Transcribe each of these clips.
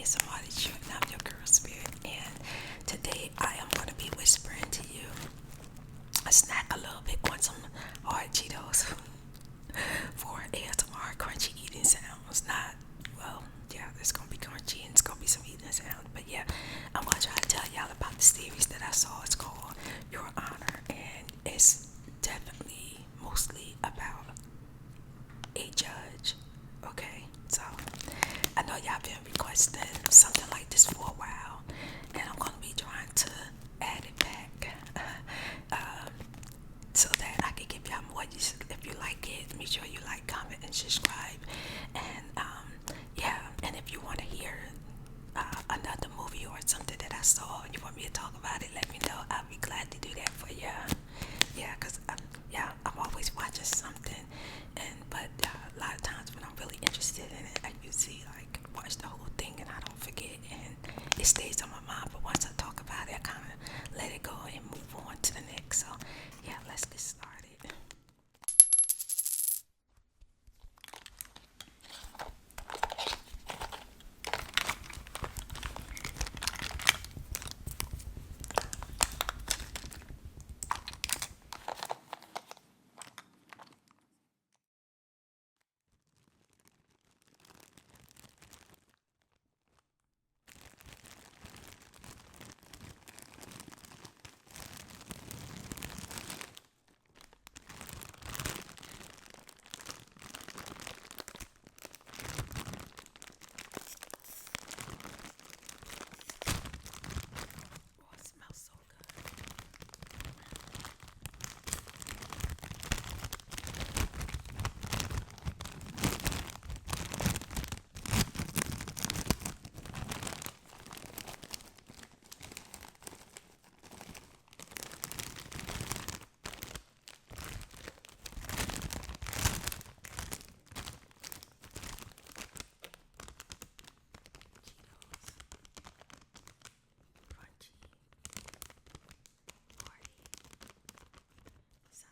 ASMRTheChew, and I'm your girl Spirit. And today I am going to be whispering to you a snack a little bit on some hard Cheetos for ASMR crunchy eating sounds. Not, well, yeah, it's going to be crunchy and it's going to be some eating sounds. But yeah, I'm going to try to tell y'all about the series that I saw. It's called Your Honor, and it's definitely mostly about a judge. Okay, so I know y'all been requesting something like this for a while, and I'm gonna be trying to add it back so that I can give y'all more. If you like it, make sure you like, comment, and subscribe. And yeah, and if you want to hear another movie or something that I saw and you want me to talk about it, let me know. I'll be glad to do that for you. Yeah, cause yeah, I'm always watching something, but a lot of times when I'm really interested in it, I usually like watch the whole thing and I don't forget it and it stays on my mind. But once I talk about it, I kind of let it go and move on to the next. So yeah, let's get started. Oh, it smells so good. Cheetos, crunchy, party, size.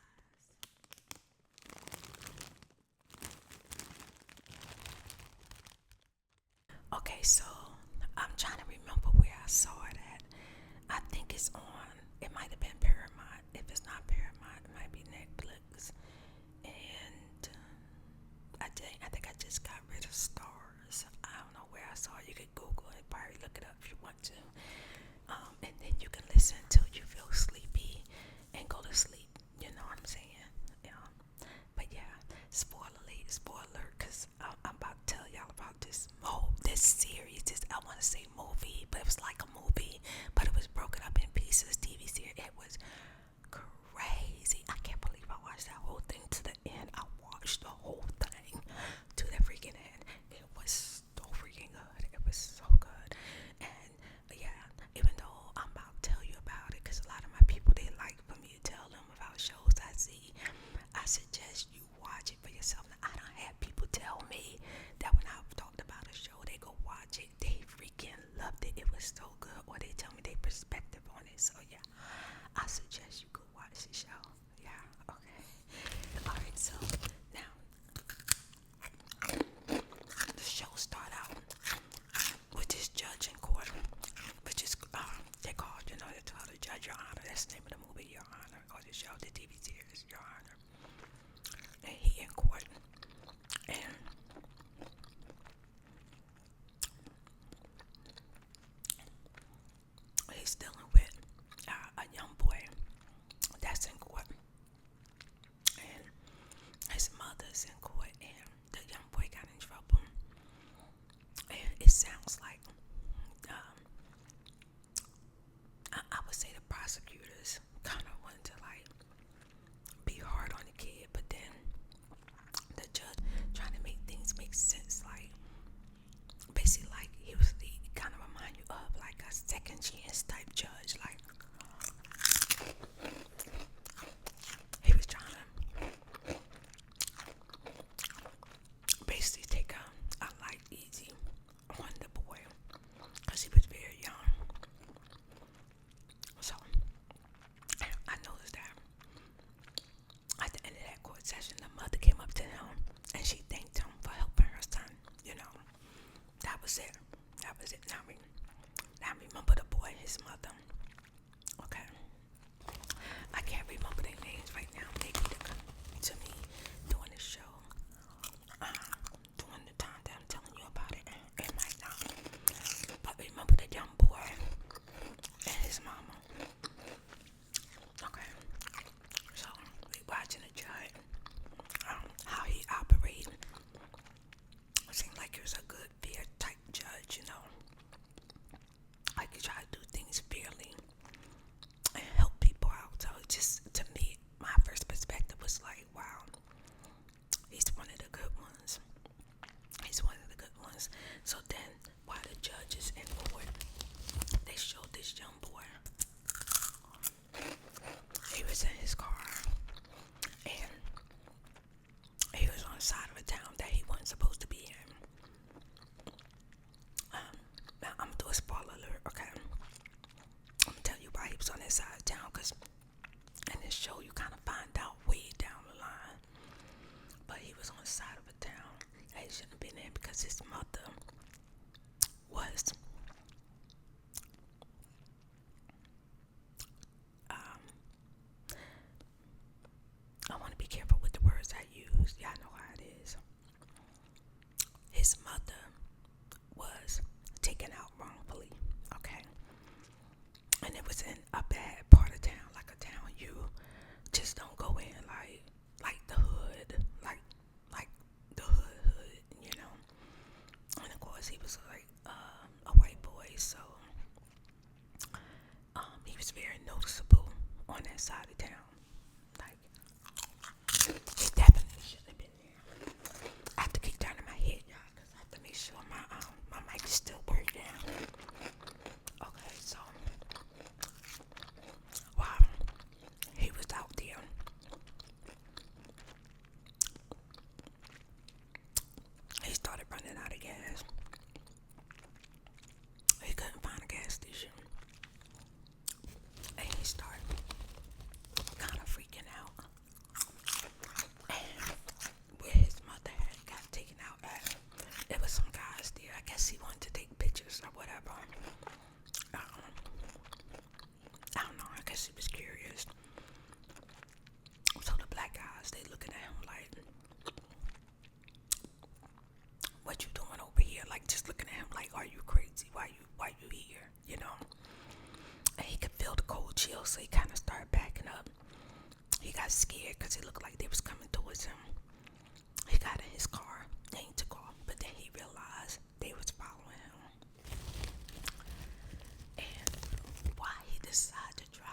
Okay, so I'm trying to remember where I saw it at. I think it's on. It might have been Paramount. If it's not Paramount, it might be Netflix. And I think I just got rid of Stars. I don't know where I saw it. You could Google it, probably look it up if you want to. And then you can listen till you feel sleepy and go to sleep. You know what I'm saying? Yeah. But yeah, spoiler, cause I'm about to tell y'all about this series. I want to say movie, but it was like a movie, but it was broken up in pieces. TV series. It was crazy. I can't believe I watched that whole thing to the end. I watched the whole thing to the freaking end. It was so freaking good. It was so good. And yeah, even though I'm about to tell you about it, because a lot of my people, they like for me to tell them about shows I see, I suggest you watch it for yourself. Now, I don't have people tell me that when I've talked about a show, they go watch it. They freaking loved it. It was so good. Or they tell me their perspective on it. So yeah, I suggest you go watch the show. Yeah, okay. Alright, so now the show start out with this judge in court, which is they call, you know, they call the judge Your Honor. That's the name of the movie, Your Honor, or the show, the TV series, Your Honor. And he in court, and he's dealing with a young boy that's in court, and his mother's in court, and the young boy got in trouble. And it sounds like I would say the prosecutors kind of wanted to like be hard on the kid, but then the judge trying to make things make sense, like basically like he was the kind of remind you of like a second chance type judge. Like he was trying to basically take a light easy on the boy because he was very young. So I noticed that at the end of that court session, the mother came up to him and she thanked him for helping her son. You know, that was it. That was it. Now I remember the boy and his mother. Okay. I can't remember their names right now. Maybe they come to me during the show. During the time that I'm telling you about it. It might not. But remember the young boy and his mama. Okay. So we watching the judge. How he operated. Seemed like he was a good, fair type judge, you know. Like he tried to do things fairly and help people out. So just to me, my first perspective was like, wow, he's one of the good ones. He's one of the good ones. So then, while the judge is in court, they showed this young boy. He was in his car, and he was on the side of a town that he wasn't supposed to be in. Now, I'm gonna do a spoiler alert, okay? I'm gonna tell you why he was on that side of town, because in this show, you kind of find out way down the line. But he was on the side of a town that he shouldn't have been in because his mother was I want to be careful with the words I use. Y'all know how it is. His mother was taken out wrongfully, okay? And it was in a bad part of town, like a town you just don't go in, like the hood, like the hood, you know. And of course, he was like a white boy, so he was very noticeable on that side of town. Like, he definitely shouldn't have been there. I have to keep turning my head, y'all, because I have to make sure my mic is still working. Okay, so while he was out there, he started running out of gas. He couldn't find a gas station. And he started kind of freaking out. And where his mother had got taken out at, there was some guys there. I guess he wanted to take pictures or whatever. I don't know. I guess he was curious. So the black guys, they looking at him like, what you doing over here? Like, just looking at him like, are you crazy? Why you here? You know? And he could feel the cold chill, so he kind of started backing up. He got scared because it looked like they was coming towards him. He got in his car and he took off, but then he realized they was following him. And why he decided to drive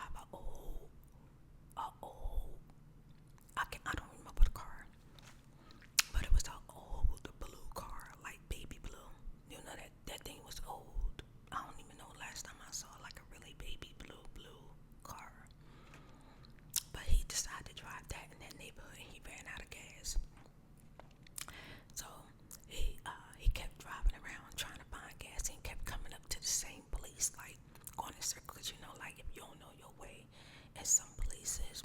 I don't remember the car, but it was an old blue car, like baby blue. You know that thing was old. I don't even know last time I saw like a really baby blue car. But he decided to drive that in that neighborhood and he ran out of gas. So he kept driving around trying to find gas and he kept coming up to the same place, like going in circles, you know, like if you don't know your way in some places.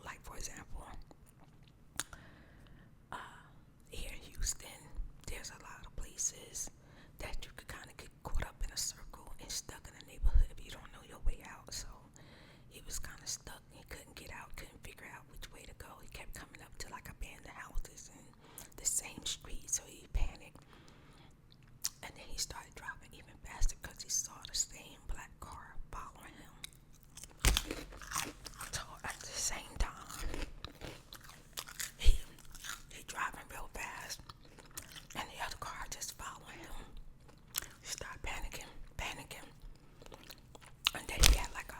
Like for example, here in Houston, there's a lot of places that you could kind of get caught up in a circle and stuck in a neighborhood if you don't know your way out. So he was kind of stuck and he couldn't get out, couldn't figure out which way to go. He kept coming up to like abandoned houses and the same street, so he panicked. And then he started driving even faster because he saw the same black car following him. So at the same time, he driving real fast, and the other car just following him. He started panicking, and then he had like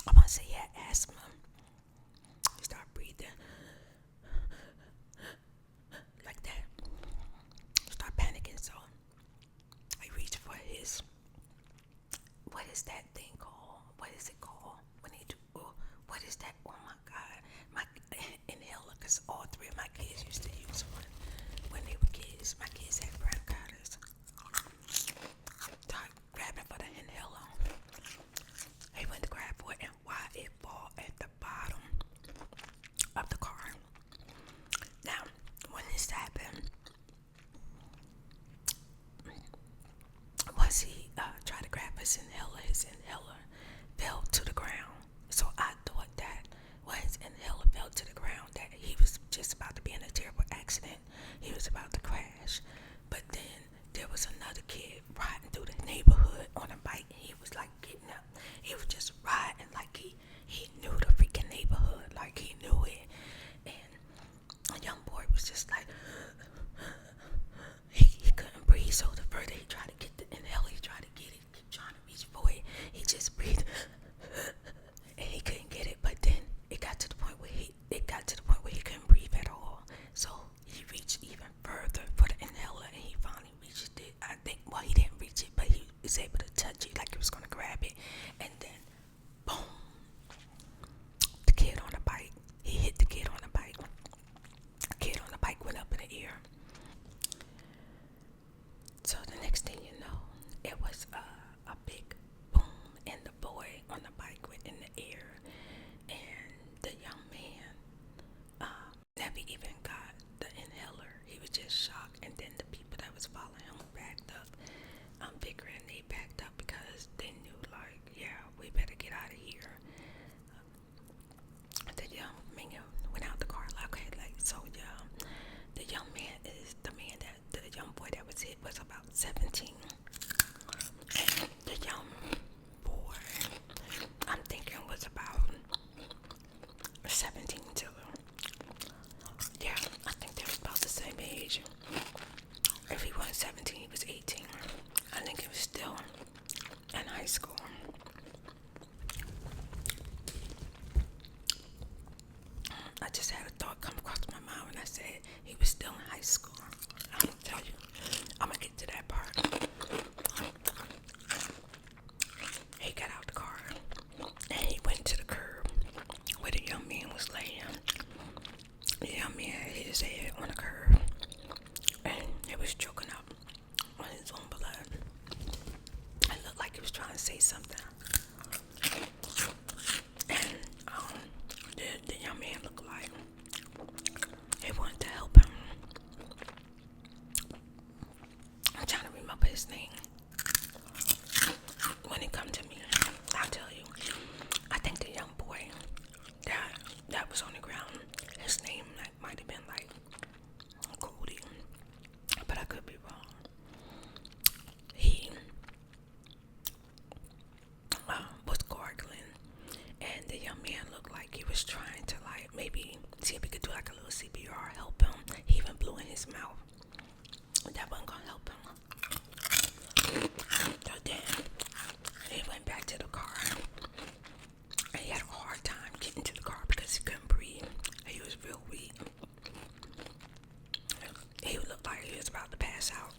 I want to say he had asthma, never even got the inhaler. He was just shocked, and then the people that was following him backed up. I'm figuring they backed up because they knew, like, yeah, we better get out of here. The young man went out the car, like, okay, like, so yeah, the young man is the man that the young boy that was hit was about 17. And the young boy, I'm thinking, was about 17 too. Yeah, I think they was about the same age. If he wasn't 17, he was 18. I think he was still in high school. I just had a thought come across my mind when I said he was still in high school. I'm gonna tell you, I'm gonna get to that part. He got out the car and he went to the curb where the young man was laying. The young man hit his head on the curb and he was choking up on his own blood. It looked like he was trying to say something. And the young man looked like he wanted to help him. I'm trying to remember his name. When it comes to me, I'll tell you. I think the young boy that was on the ground, his name might have been like Cody, but I could be wrong. He was gargling, and the young man looked like he was trying to like maybe see if he could do like a little CPR, help him. He even blew in his mouth. That wasn't gonna help him. So then he went back to the car, and he had a hard time getting to the car because he couldn't breathe. He was real weak. He looked like he was about to pass out.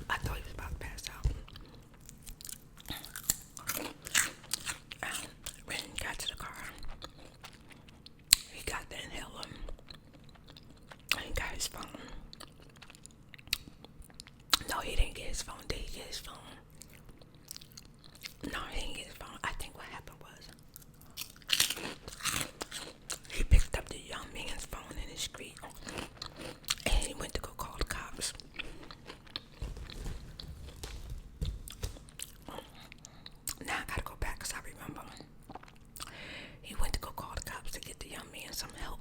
I thought he was about to pass out. When he got to the car, he got the inhaler and he got his phone. No, he didn't get his phone. Did he get his phone? No, he didn't get his phone. I think what happened was he picked up the young man's phone in the street and he went to go call the cops. Now I gotta go back because I remember he went to go call the cops to get the young man some help.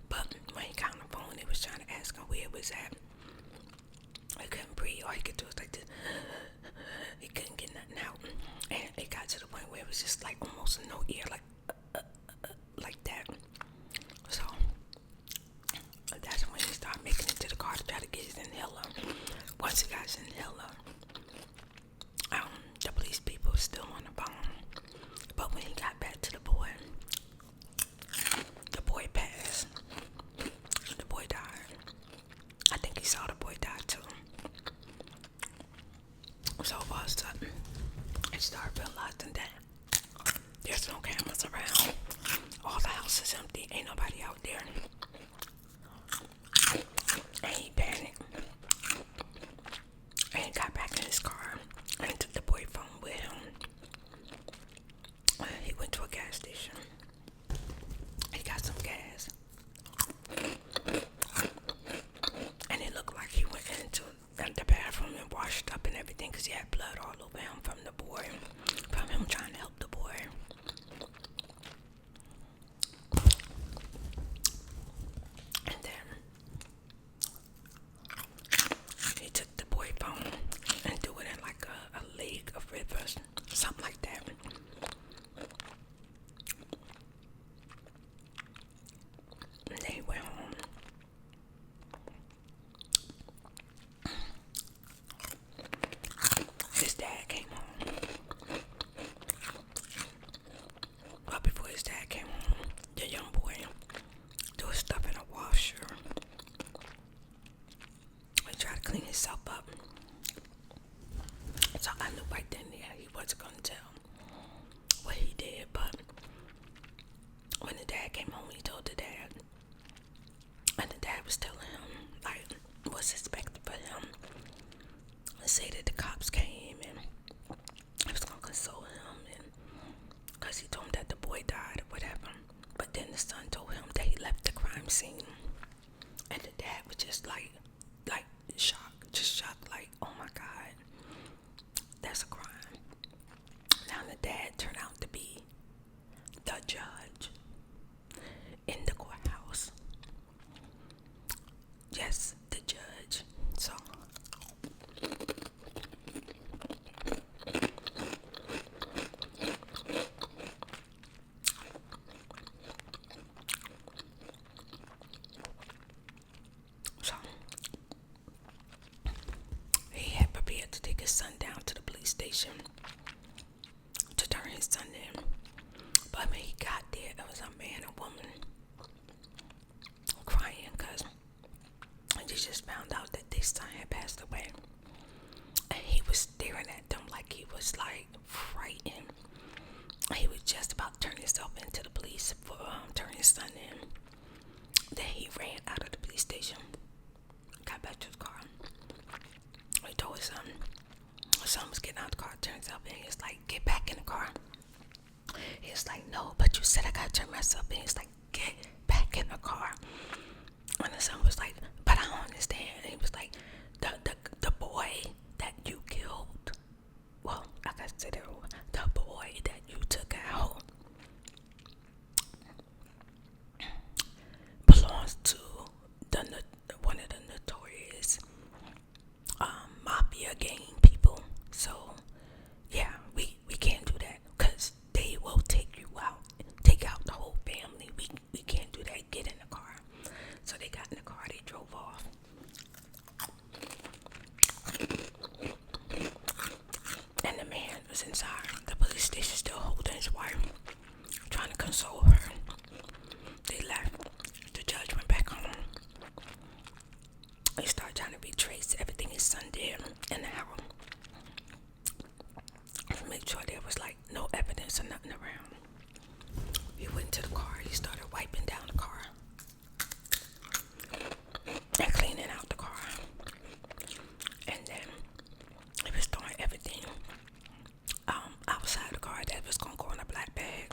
But when he got on the phone, they was trying to ask him where it was at. He couldn't breathe. All he could do was like this. He couldn't get nothing out. And it got to the crime scene. And the dad was just like shocked, just shocked, like, oh my God, that's a crime. Now the dad turned out to be the judge in the courthouse. Yes, the judge. So he had prepared to take his son down to the police station to turn his son in. But when he got there, there was a man and woman crying because they just found out that their son had passed away. And he was staring at them like he was like frightened. He was just about to turn himself into the police for turning his son in. Then he ran out of the police station, got back to his car. He told his son was getting out of the car, turned himself in. He was like, get back in the car. He was like, no, but you said I gotta turn myself in. He's like, get back in the car. And the son was like, but I don't understand. And he was like, the boy that you killed, well, I gotta say that, the boy that you took out belongs to one of the notorious Mafia gang people. So yeah, we can't do that because they will take you out, take out the whole family. We can't do that. Get in the car. So they got in the car, they drove off. And the man was inside the police station still holding his wife, trying to console her. They left. The judge went back home. He started trying to retrace everything his son did in the house. Make sure there was like no evidence or nothing around. He went to the car. He started wiping down the car and cleaning out the car. And then he was throwing everything outside the car that was gonna go in a black bag.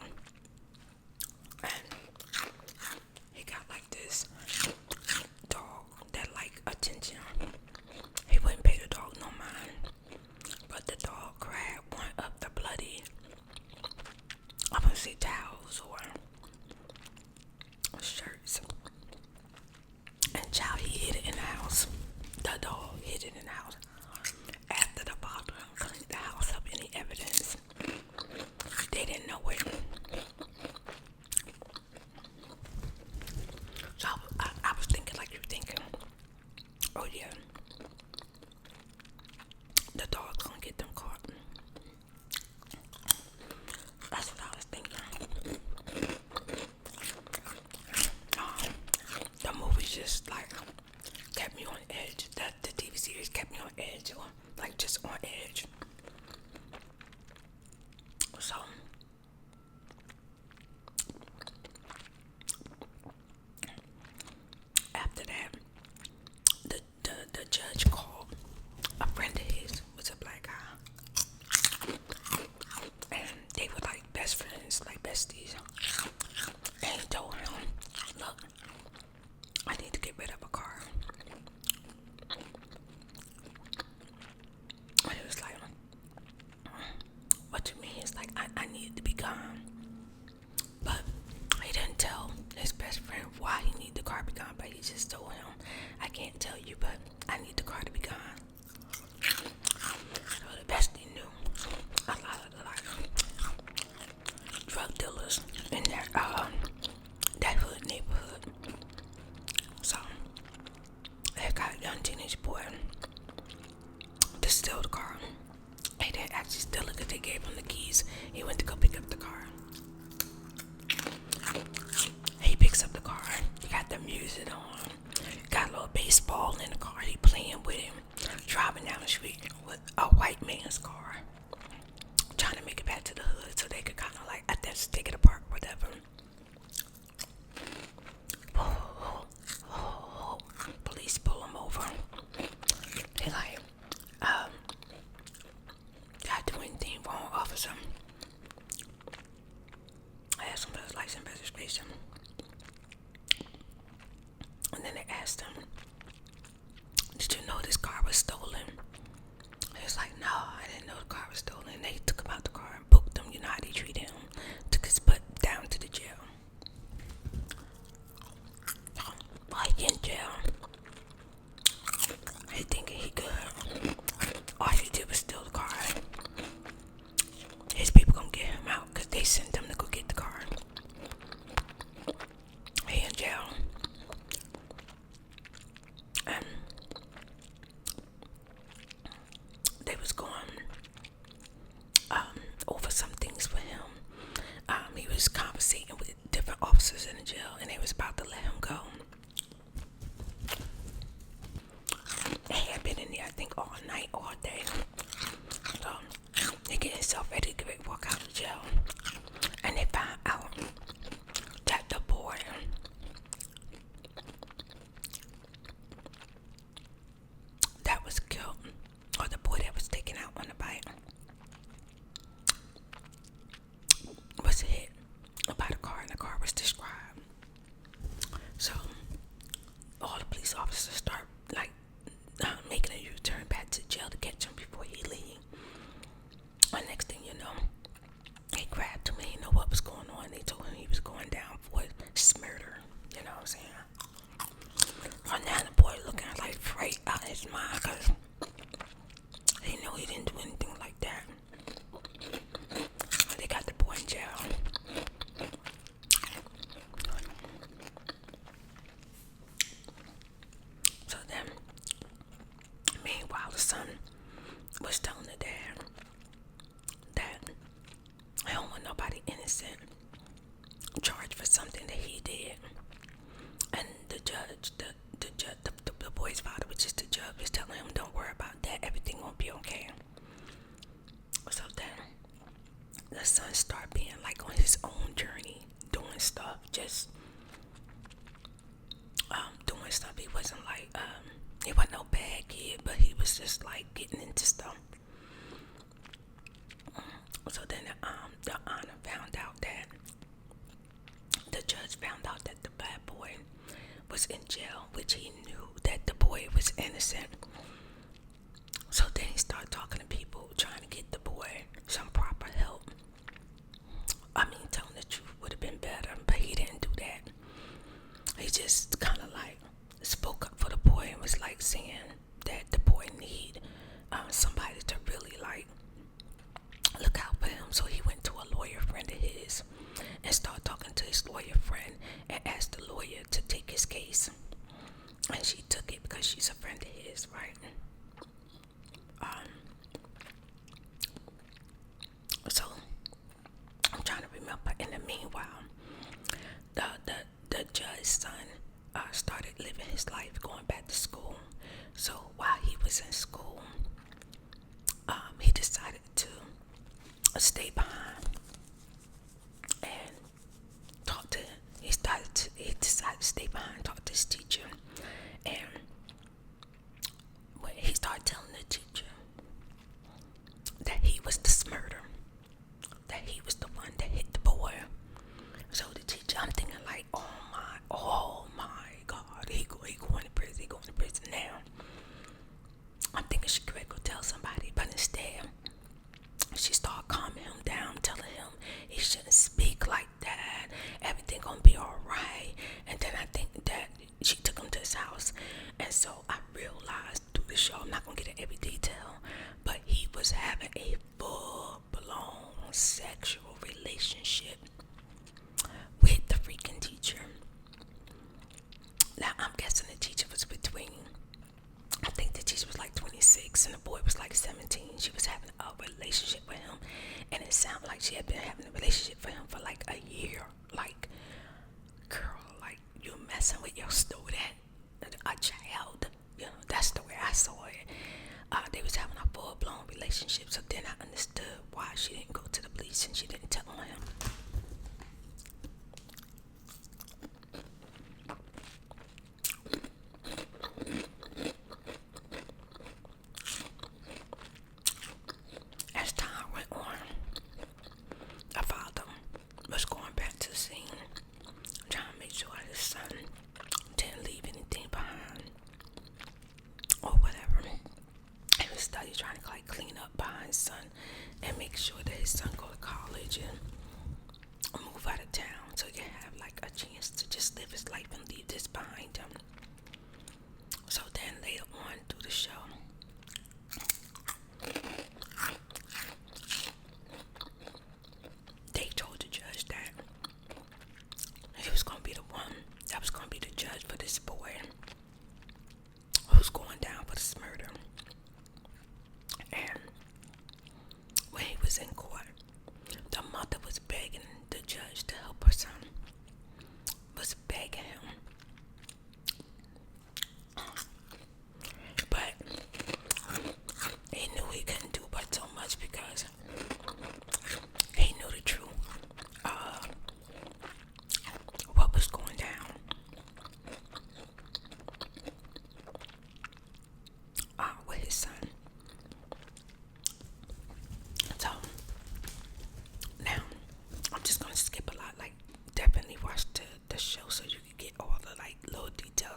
And he got like this dog that like attention. He wouldn't pay the dog no mind. But the dog grabbed one of the bloody, I'm gonna say towels or shirts. And child, he hid it in the house. The dog hid it in the house. After the father cleaned the house up, any evidence, they didn't know it. So I was thinking like you're thinking, oh yeah, the dog's gonna get them caught. That's what I was thinking. The movie just like kept me on edge. The TV series kept me on edge, or like just on edge. So after that, the judge called a friend of his, was a black guy, and they were like best friends, like besties. And he told him, look, I need to get rid of a car. And he was like, what you mean? It's like, I needed to be gone. But he didn't tell his best friend why he needed the car to be gone, but he just told him, I can't tell you, but I need the car to be gone. So the bestie knew a lot of the like drug dealers in that hood neighborhood. So they got a young teenage boy to steal the car. He didn't actually steal it because they gave him the keys. He went to go pick up the car. He picks up the car. He got the music on. Got a little baseball in the car. He playing with him. Driving down the street with a white man's car. Trying to make it back to the hood so they could kind of like, I guess, take it apart, whatever. Police pull him over. They like, did I do anything wrong, officer? I asked him for his license registration. asked him, did you know this car was stolen? He was like, no, I didn't know the car was stolen. They took him out the car and booked him. You know how they treated him. Took his butt down to the jail. Like in jail. He thinking he good. All he did was steal the car. His people gonna get him out because they sent him to go get the car. He in jail. And they was going over some things for him. He was conversating with different officers in the jail, and they was about to let him go. He had been in there, I think, all night, all day. So he getting himself ready to walk out of jail, and they found out that the boy that was killed, or the boy that was taken out on the bike, was hit by the car, and the car was described. So all the police officers start like making a U-turn back to jail to catch him before he leave. And next thing you know, he grabbed him. He didn't know what was going on. They told him he was going down for murder. You know what I'm saying? And now the boy looking like right out of his mind because he knew he didn't do anything like that. They got the boy in jail. So then, meanwhile, the son was telling the dad that I don't want nobody innocent charged for something that he did. And the judge, the boy's father, which is the judge, is telling him, don't worry about that, everything won't be okay. So then the son started being like on his own journey, doing stuff, just doing stuff. He wasn't like he wasn't no bad kid, but he was just like getting into stuff. So then the honor found out that the judge found out that the bad boy was in jail, which he knew that the boy was innocent. So then he started talking to people, trying to get the boy some proper help. I mean, telling the truth would have been better, but he didn't do that. He just kind of like spoke up for the boy and was like saying that the boy need somebody to really like look out for him. So he went to a lawyer friend of his and started talking to his lawyer friend and asked the lawyer to take his case. And she took it because she's a friend of his, right? So I'm trying to remember. In the meanwhile, the judge's son started living his life, going back to school. So while he was in school, he decided to stay behind and talk to. He decided to stay behind, talk to his teacher, and when he started telling the teacher that he was the smurder, that he was the one that hit the boy. So the teacher, I'm thinking like, oh my God, he going to prison, he going to prison now. I'm thinking she could go tell somebody, but instead, she started calming him down, telling him he shouldn't speak like that, everything gonna be alright. And then I think that she took him to his house, and so I realized through the show, I'm not gonna get into every detail, but he was having a full-blown sexual relationship with the freaking teacher. Now I'm guessing the teacher was between, I think the teacher was like 26 and the boy was like 17. She was having a relationship with him, and it sounded like she had been having a relationship for him for like a year. Like, girl, like, you messing with your student, a child. You know, that's the way I saw it. They was having a full-blown relationship. So then I understood why she didn't go to the police and she didn't tell on him. As time went on, the father was going back to the scene, trying to make sure his son didn't leave anything behind.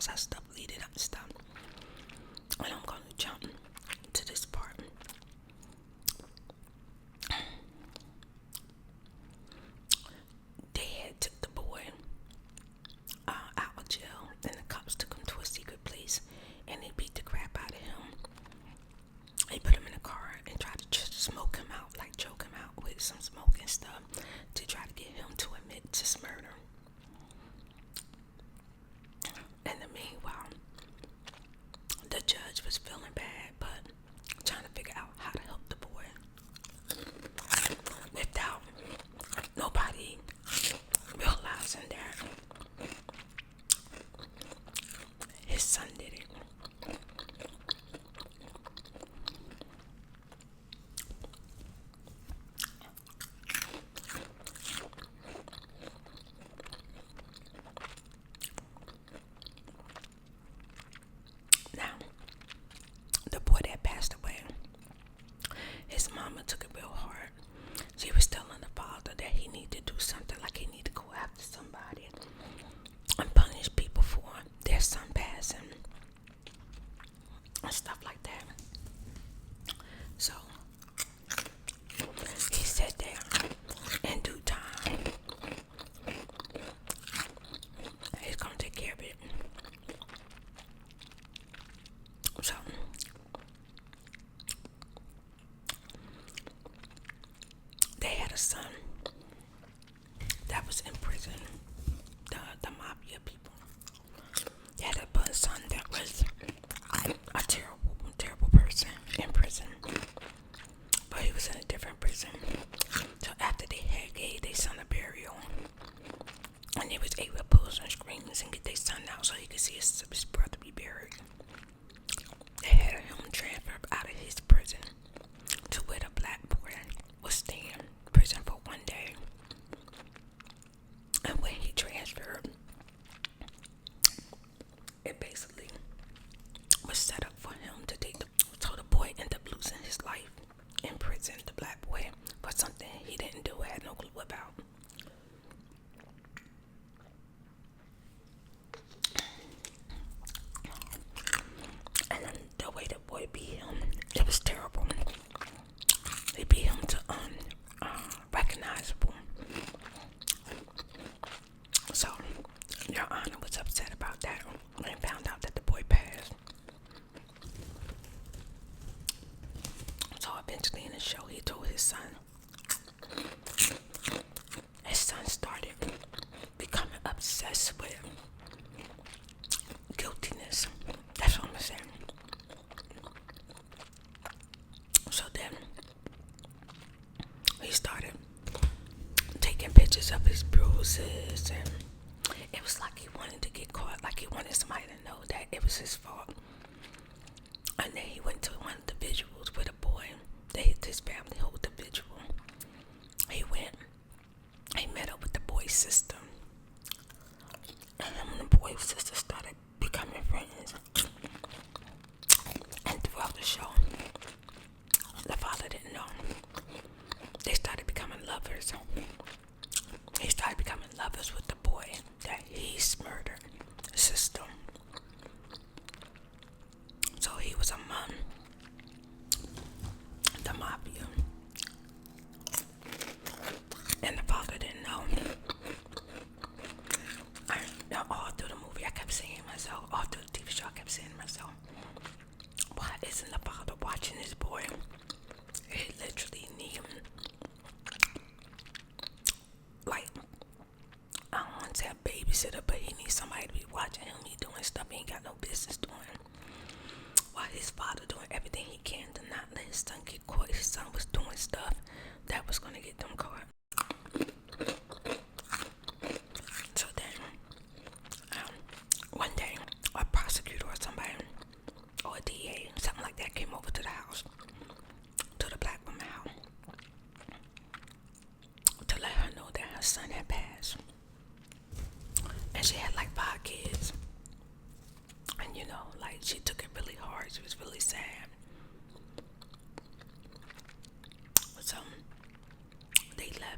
house. I stuff leading up and stuff. And I'm gonna jump to this part. They had took the boy out of jail, and the cops took him to a secret place, and they beat the crap out of him. They put him in a car and tried to just smoke him out, like choke him out with some smoke and stuff, to try to get him to admit to his murder. In the meanwhile, the judge was feeling bad, but trying to figure out how to help the boy without nobody realizing that his son did it. Now, the boy that passed away, his mama took it real hard. She was telling the father that he needed to do something, like he needed to go after somebody and punish people for their son passing and stuff like that. So he said that in due time he's gonna take care of it. So they had a son that was in prison. The Mafia people. They had a son that was a terrible person in prison. But he was in a different prison. So after they had gave their son a burial, and they was able to pull some screams and get their son out so he could see his brother be buried, they had him transferred out of his prison to where the black boy was staying in prison for one day. And when he transferred, it basically was set up for him to take so the boy ended up losing his life in prison, the black boy, for something he didn't do, had no clue about. And then the way the boy beat him, it was terrible. They beat him to unrecognizable. So Your Honor was upset about that when he found out that the boy passed. So eventually in the show, he told his son. His son started becoming obsessed with guiltiness. That's what I'm saying. So then he started taking pictures of his bruises, and it was like he wanted to get caught, like he wanted somebody to know that it was his fault. And then he went to one of the visuals with a boy. His family hold the visual. He met up with the boy's sister. And him and the boy's sister started becoming friends. And throughout the show, the father didn't know. They started becoming lovers. He started becoming lovers with the boy that he's murdered, sister. So he was among the Mafia. And the father didn't know. All through the movie, I kept saying to myself, all through the TV show, I kept saying to myself, why isn't the father watching this boy? He literally need him. Like, I don't want to say a babysitter, but he needs somebody to be watching him. He doing stuff he ain't got no business doing. While his father doing everything he can to not let his son get caught. His son was doing stuff that was going to get them caught. So then, one day, a prosecutor or somebody, or a DA, something like that, came over to the house, to the black woman's house, to let her know that her son had passed. And she had like 5 kids. And you know, like, she took it really hard. She was really sad. So they left.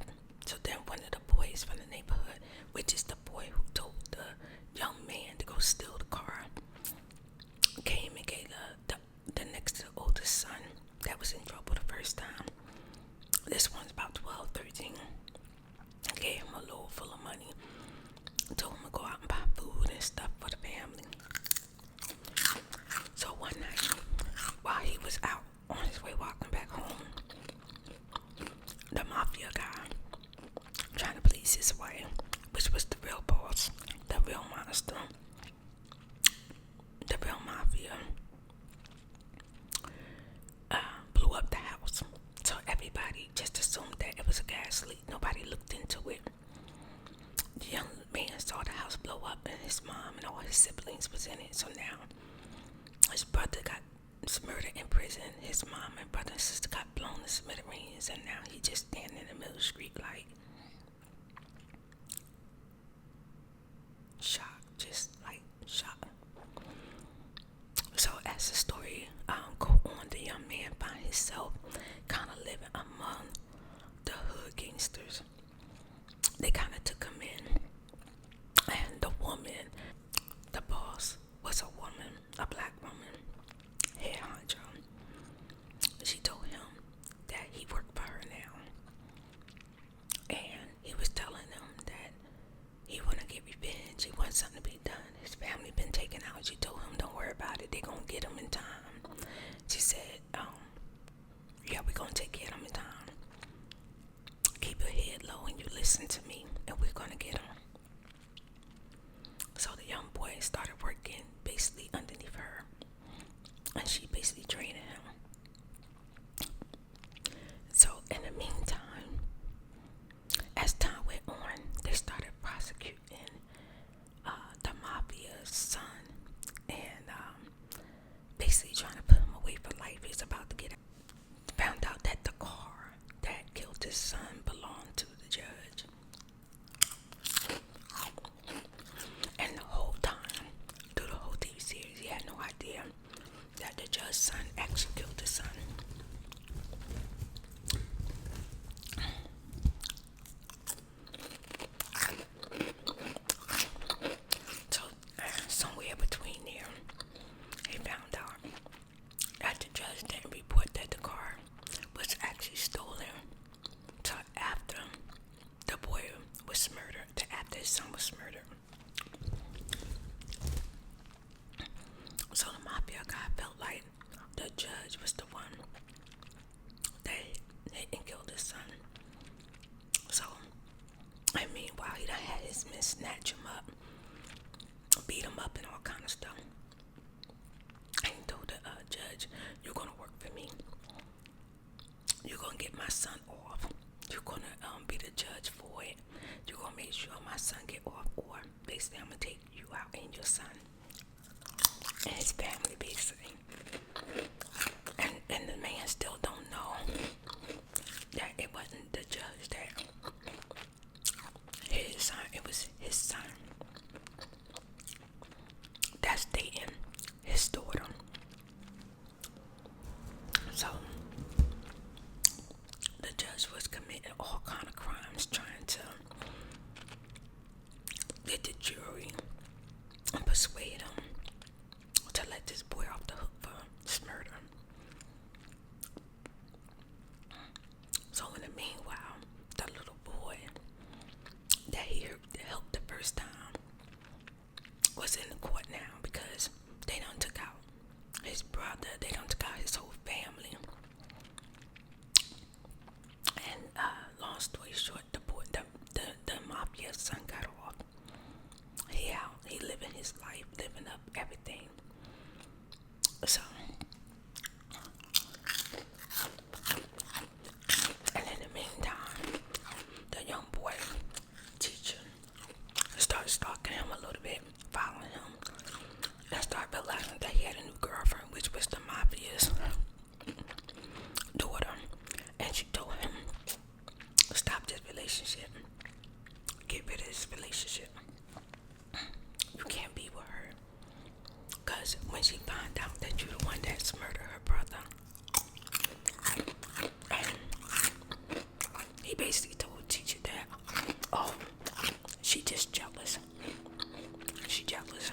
all his siblings was in it. So now his brother got murdered in prison. His mom and brother and sister got blown to smithereens, and now he just standing in the middle of the street like shocked, just like shocked. So as the story go on, the young man found himself kind of living among the hood gangsters. They kind of took him in, and the woman, the boss, was a woman, a black woman, head honcho. She told him that he worked for her now, and he was telling them that he want to get revenge. He wants something to be done. His family been taken out. She told him, don't worry about it. They gonna get him in time. She said, yeah, we gonna take care of him in time. Keep your head low and you listen to me, and we're gonna get him. So the young boy started working basically underneath her, and she basically training him. So in the meantime, as time went on, they started prosecuting the Mafia's son, and basically trying to put him away for life. He's about to get out. Found out that the car that killed his son belonged to the judge. And the whole time, through the whole TV series, he had no idea that the judge's son actually killed his son. So, somewhere between there, he found out that the judge didn't report that the car was actually stolen till after the boy was murdered, after his son was murdered. So the Mafia guy felt like the judge was the one that hit and killed his son. So, and meanwhile, he done had his men snatch him up, beat him up, and all kind of stuff. And he told the judge, you're gonna work for me. You're gonna get my son off. You're gonna be the judge for it. You're gonna make sure my son get off, or basically I'm gonna take you out and your son and his family, basically. And the man still don't know that it wasn't the judge that hit his son. It was his son that's dating his daughter. So the judge was committing all kind of crimes, trying to get the jury and persuade him to let this boy off the hook for this murder. So in the meanwhile, the little boy that he helped the first time was in the court now, because they done took out his brother, they done took out his whole family. And long story short, the Mafia son got off. He out, he living his life, living up everything. So, and in the meantime, the young boy teacher started stalking him a little bit, following him, and started realizing that he had a new girlfriend, which was the Mafia's daughter. And she told him, stop this relationship. Get rid of this relationship. You can't be with her. Because when she find out that you're the one that's murdered her brother, and he basically told the teacher that, oh, she just jealous. She jealous.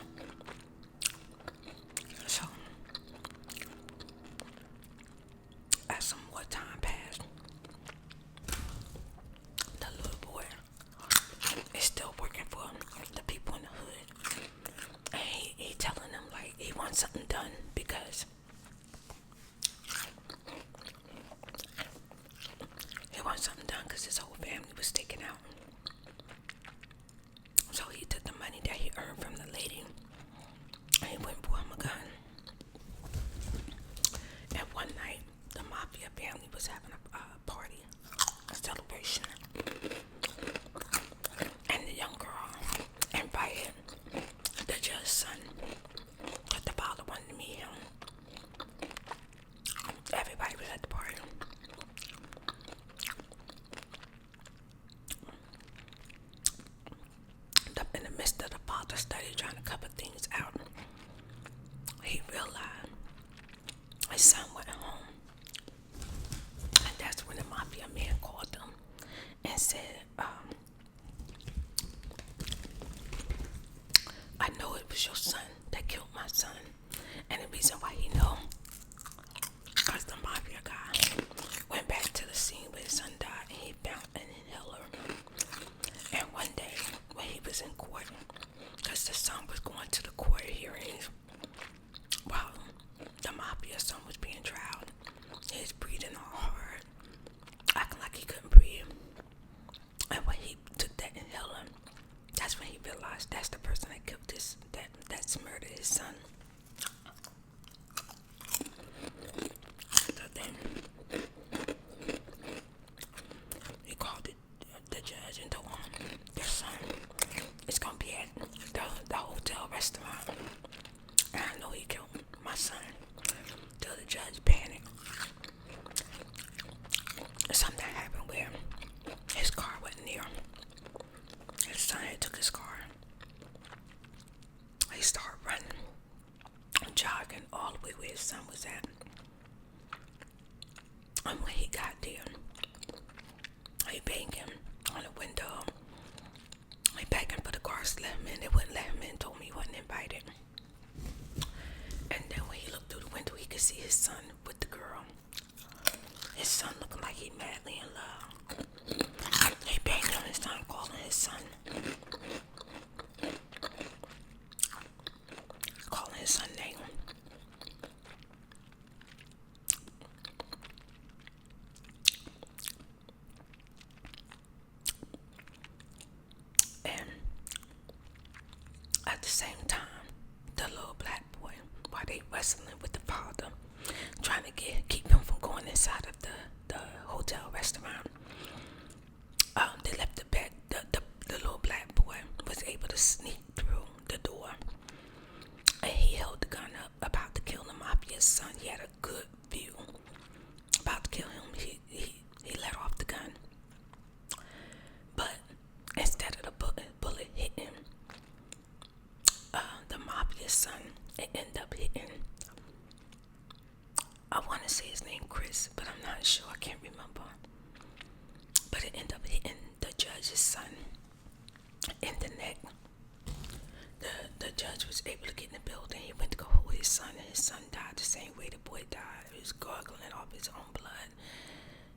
So, as some more time passed, the little boy is still working for the people in the hood. And he telling them like he wants something done, because his whole family was taken out. So he took the money that he earned from the lady and he went and bought him a gun. And one night, the Mafia family was having a party, a celebration. And the young girl invited the judge's judge panicked. Something happened where his car wasn't there. His son had took his car. He started running, jogging all the way where his son was at. And when he got there, he banged him on the window. He begged for the cars to let him in. They wouldn't let him in, told me he wasn't invited. And then when he looked through the window, he could see his son with the girl. His son looking like he madly in love. He banged on his son, calling his son. Calling his son name. And at the same time, the little black boy, while they wrestling with the father, trying to keep him from going inside of the hotel restaurant. They left the bed. The little black boy was able to sneak through the door, and he held the gun up, about to kill the Mafia's son. He had a good view, about to kill him. He let off the gun, but instead of the bullet hitting the Mafia's son, it ended up hitting. I want to say his name Chris, but I'm not sure. I can't remember. But it ended up hitting the judge's son in the neck. The judge was able to get in the building. He went to go hold his son, and his son died the same way the boy died. He was gargling off his own blood,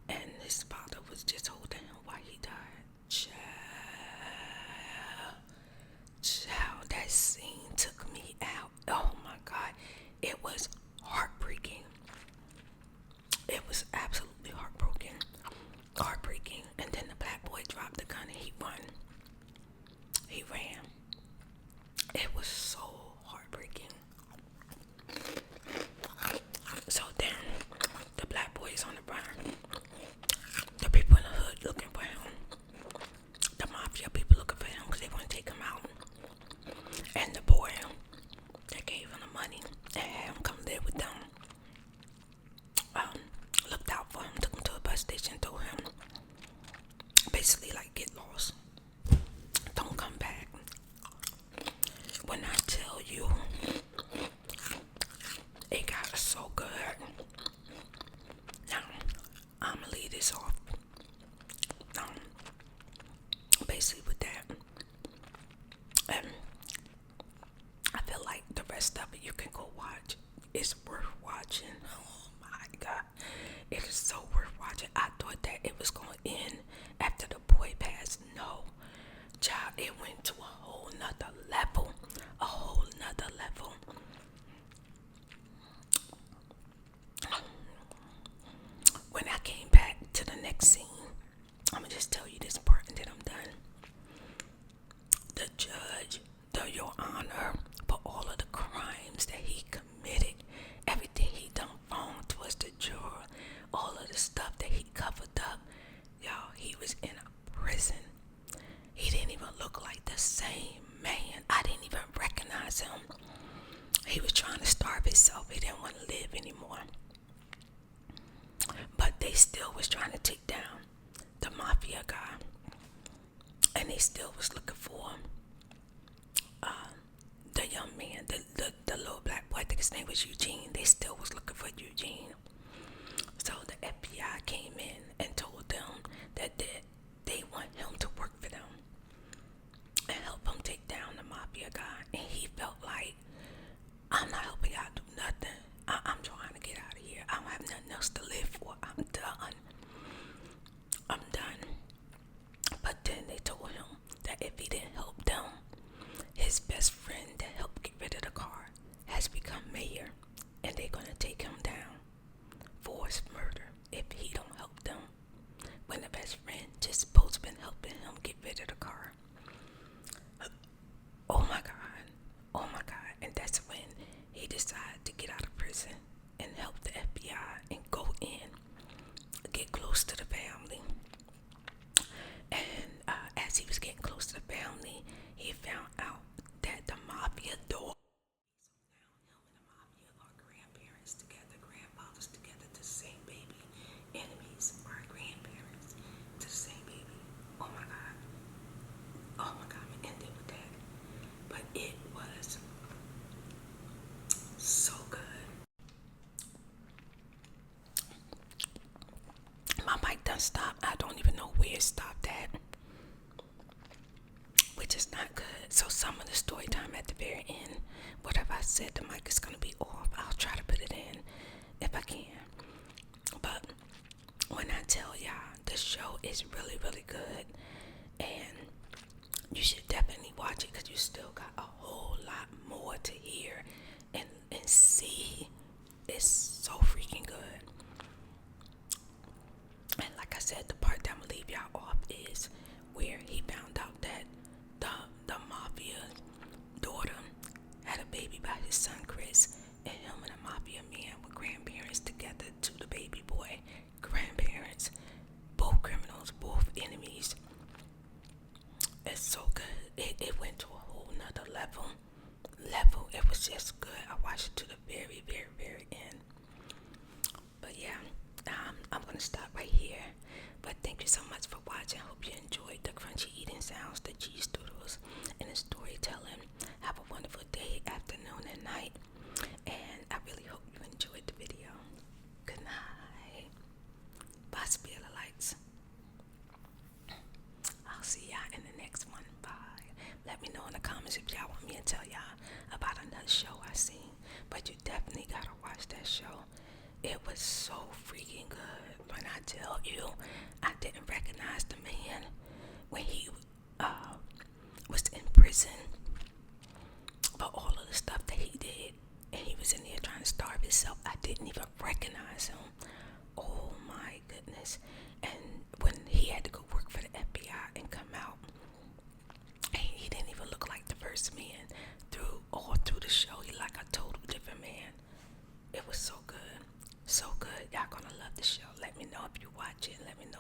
and his father was just holding him while he died. Child, that scene took me out. Oh my God, it was heartbreaking. It was absolutely heartbreaking. And then the black boy dropped the gun and he ran. It was so heartbreaking. So then the black boy is on the run. The people in the hood looking for him. The mafia people looking for him because they want to take him out. And the boy that gave him the money and had him come live with them looked out for him, took him to a bus station, told him basically like, get lost, don't come back. When I tell you, it got so good. Now I'm gonna leave this off. Basically with that, I feel like the rest of it you can go watch. It's worth watching. Oh my God, it is so worth watching. I thought that it was going to end after the boy passed. No, child, it went to a whole nother level. When I came back to the next scene, I'm going to just tell you this part and then I'm done. The judge, Your Honor, for all of the crimes that he committed, everything he done wrong towards the juror, all of the stuff that he covered up, y'all, he was in a prison. He didn't even look like the same man. I didn't even recognize him. He was trying to starve himself. He didn't want to live anymore. But they still was trying to take down the Mafia guy. And they still was looking for him. The young man, the little black boy, I think his name was Eugene. They still was looking for Eugene. So the FBI came in and told them that they want him to work for them and help him take down the Mafia guy. And he felt like, I'm not helping y'all do nothing. I'm trying to get out of here. I don't have nothing else to live for. I'm done. But then they told him that if he didn't help them, his best friend that helped get rid of the car has become mayor, and they're going done stopped. I don't even know where it stopped at, which is not good. So some of the story time at the very end, whatever I said, the mic is gonna be off. I'll try to put it in if I can. But when I tell y'all, the show is really, really good, and you should definitely watch it because you still got a whole lot more to hear and see. It's so freaking good. And like I said, the part that I'm gonna leave y'all off is where he found out that the Mafia daughter had a baby by his son Chris, and him and the Mafia man were grandparents together to the baby boy. Grandparents, both criminals, both enemies. It's so good. It went to a whole nother level. It was just good. I watched it to the very, very, very end. But yeah, I'm gonna stop right here. But thank you so much for watching. I hope you enjoyed the crunchy eating sounds, the cheese doodles, and the storytelling. Have a wonderful day, afternoon, and night. And I really hope you enjoyed the video. Good night. Bye, spirit lights. I'll see y'all in the next one. Bye. Let me know in the comments if y'all want me to tell y'all about another show I seen. But you definitely gotta watch that show. It was so freaking good. When I tell you, I didn't recognize the man when he was in prison for all of the stuff that he did, and he was in there trying to starve himself. I didn't even recognize him. Oh my goodness. And when he had to go work for the FBI and come out, he didn't even look like the first man. Through the show, he like a total different man. It was so good. So good. Y'all gonna love the show. Let me know if you watch it. Let me know